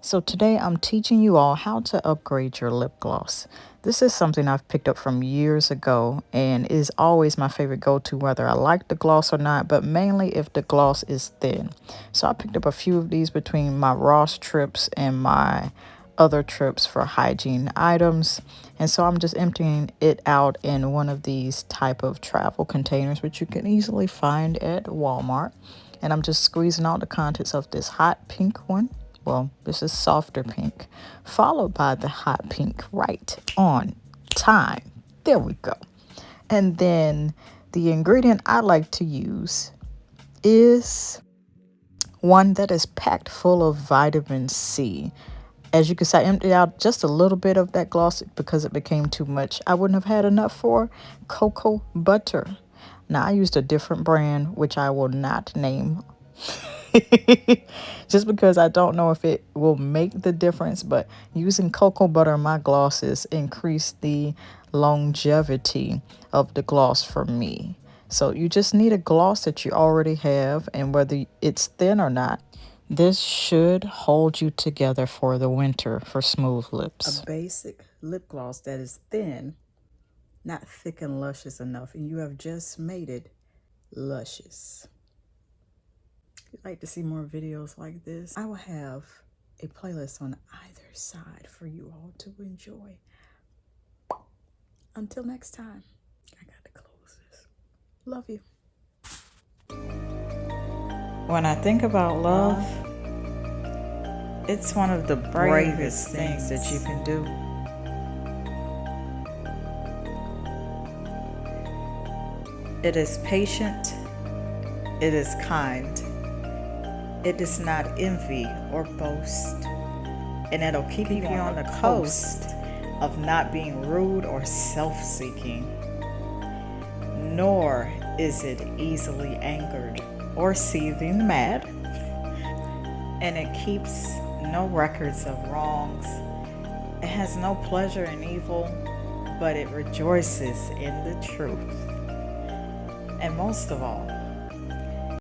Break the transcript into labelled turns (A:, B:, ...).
A: So today I'm teaching you all how to upgrade your lip gloss. This is something I've picked up from years ago and is always my favorite go-to whether I like the gloss or not, but mainly if the gloss is thin. So I picked up a few of these between my Ross trips and my other trips for hygiene items. And so I'm just emptying it out in one of these type of travel containers, which you can easily find at Walmart. And I'm just squeezing out the contents of this hot pink one. Well, this is softer pink, followed by the hot pink right on time. There we go. And then the ingredient I like to use is one that is packed full of vitamin C. As you can see, I emptied out just a little bit of that gloss because it became too much. I wouldn't have had enough for cocoa butter. Now, I used a different brand, which I will not name just because I don't know if it will make the difference, but using cocoa butter in my glosses increased the longevity of the gloss for me. So you just need a gloss that you already have, and whether it's thin or not, this should hold you together for the winter for smooth lips. A basic lip gloss that is thin, not thick and luscious enough, and you have just made it luscious. If you'd like to see more videos like this, I will have a playlist on either side for you all to enjoy. Until next time, I got to close this. Love you. When I think about love, it's one of the bravest things that you can do. It is patient, it is kind, it does not envy or boast, and it'll keep you on the coast of not being rude or self-seeking. Nor is it easily angered or seething mad, and it keeps no records of wrongs. It has no pleasure in evil, but it rejoices in the truth. And most of all,